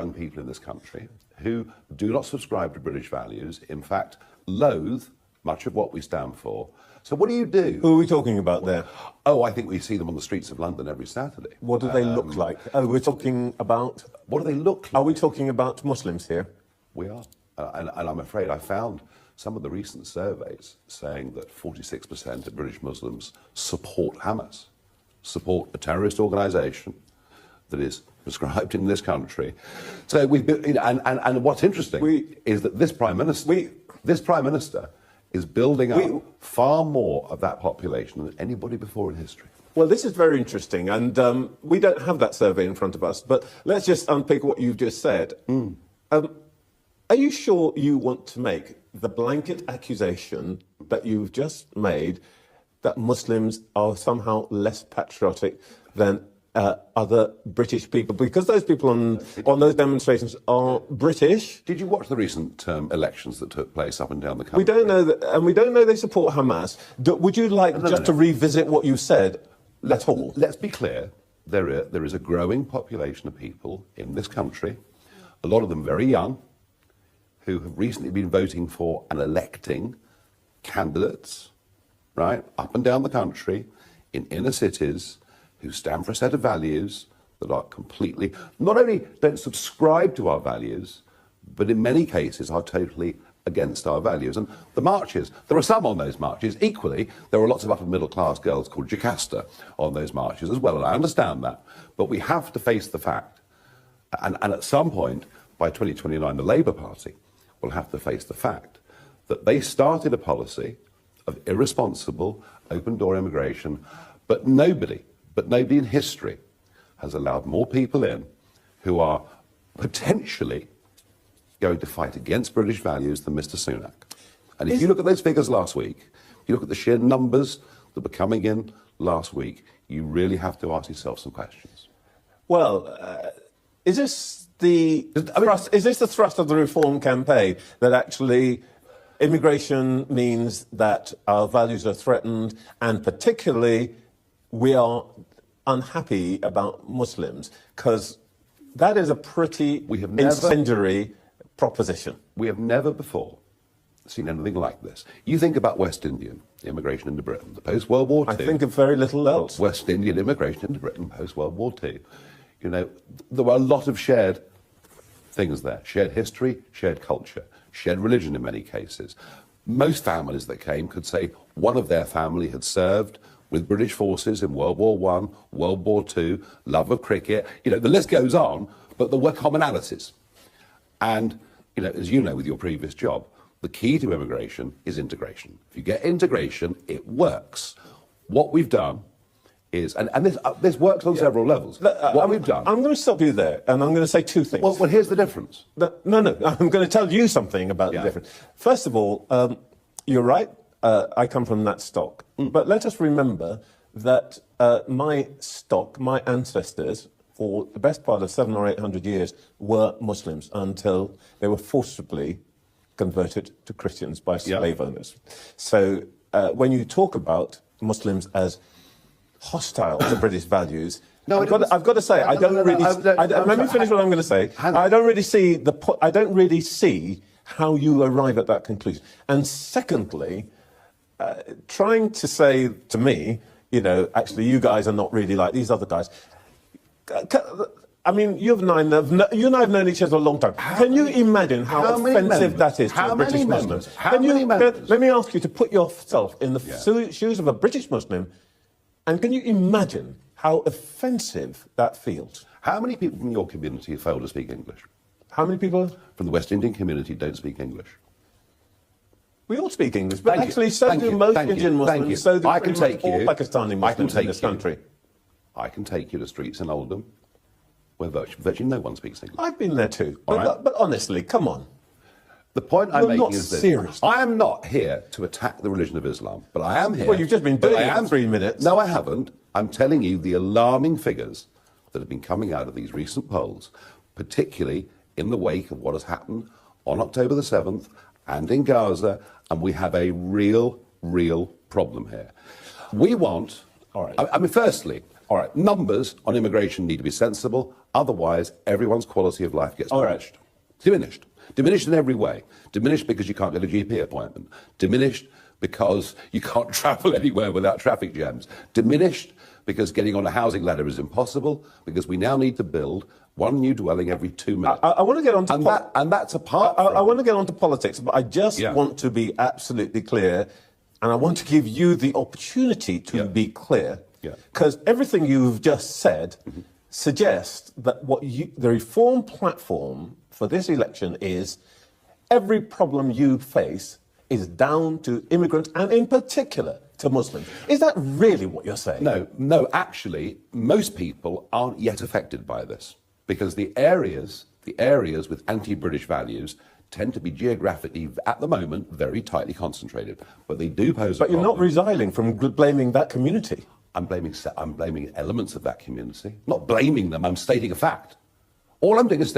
young people in this country who do not subscribe to British values, in fact, loathe much of what we stand for. So what do you do? Who are we talking about there? Oh, I think we see them on the streets of London every Saturday. What do they look like? Oh, we're talking about... What do they look like? Are we talking about Muslims here? We are. And I'm afraid I found some of the recent surveys saying that 46% of British Muslims support Hamas, support a terrorist organisation that is prescribed in this country. So we've been, and what's interesting is that this Prime Minister is building up far more of that population than anybody before in history. Well, this is very interesting, and we don't have that survey in front of us, but let's just unpick what you've just said. Are you sure you want to make the blanket accusation that you've just made that Muslims are somehow less patriotic than other British people? Because those people on those demonstrations are British. Did you watch the recent elections that took place up and down the country? We don't know that, and we don't know they support Hamas. Would you like to revisit what you said at all? Let's be clear. There is a growing population of people in this country, a lot of them very young, who have recently been voting for and electing candidates, right, up and down the country, in inner cities, who stand for a set of values that are completely, not only don't subscribe to our values, but in many cases are totally against our values. And the marches, there are some on those marches. Equally, there are lots of upper middle class girls called Jocasta on those marches as well, and I understand that. But we have to face the fact, and at some point, by 2029, the Labour Party will have to face the fact that they started a policy of irresponsible, open-door immigration, but nobody in history has allowed more people in who are potentially going to fight against British values than Mr. Sunak. And if you look at those figures last week, you look at the sheer numbers that were coming in last week, you really have to ask yourself some questions. Well, is this the thrust of the reform campaign, that actually immigration means that our values are threatened, and particularly we are unhappy about Muslims? Because that is a pretty incendiary proposition. We have never before seen anything like this. You think about West Indian immigration into Britain, the post-World War II. I think of very little else. West Indian immigration into Britain post-World War II. You know, there were a lot of shared things there. Shared history, shared culture, shared religion in many cases. Most families that came could say one of their family had served with British forces in World War I, World War II, love of cricket. You know, the list goes on, but there were commonalities. And, you know, as you know with your previous job, the key to immigration is integration. If you get integration, it works. What we've done is, and this works on several levels. We've done... I'm going to stop you there, and I'm going to say two things. Well, here's the difference. No, I'm going to tell you something about the difference. First of all, you're right, I come from that stock. But let us remember that my stock, my ancestors, for the best part of 700 or 800 years, were Muslims until they were forcibly converted to Christians by slave owners. So when you talk about Muslims as hostile to British values, I've got to say, I don't really. Let me finish what I'm going to say. I don't really see how you arrive at that conclusion. And secondly, trying to say to me, you know, actually, you guys are not really like these other guys. I mean, you and I have known each other a long time. Can you imagine how offensive that is to a British Muslim? Let me ask you to put yourself in the shoes of a British Muslim, and can you imagine how offensive that feels? How many people from your community fail to speak English? How many people from the West Indian community don't speak English? We all speak English, but actually so do most Indian Muslims, so do all Pakistani Muslims in this country. I can take you to streets in Oldham where virtually no one speaks English. I've been there too. But honestly, come on. The point I'm making is this. I am not here to attack the religion of Islam, but I am here... Well, you've just been doing it for 3 minutes. No, I haven't. I'm telling you the alarming figures that have been coming out of these recent polls, particularly in the wake of what has happened on October the 7th and in Gaza, and we have a real problem here. We want... All right. I mean, firstly... All right, numbers on immigration need to be sensible. Otherwise, everyone's quality of life gets All right. diminished. Diminished. Diminished in every way. Diminished because you can't get a GP appointment. Diminished because you can't travel anywhere without traffic jams. Diminished because getting on a housing ladder is impossible, because we now need to build one new dwelling every 2 minutes. I want to get on to and that's apart I want to get on to politics, but I just want to be absolutely clear, and I want to give you the opportunity to be clear, because everything you've just said suggests that the Reform platform for this election is every problem you face is down to immigrants, and in particular to Muslims. Is that really what you're saying? No, actually, most people aren't yet affected by this, because the areas with anti-British values tend to be geographically, at the moment, very tightly concentrated. But they do pose a problem. But you're not resiling from blaming that community. I'm blaming elements of that community. Not blaming them, I'm stating a fact. All I'm doing is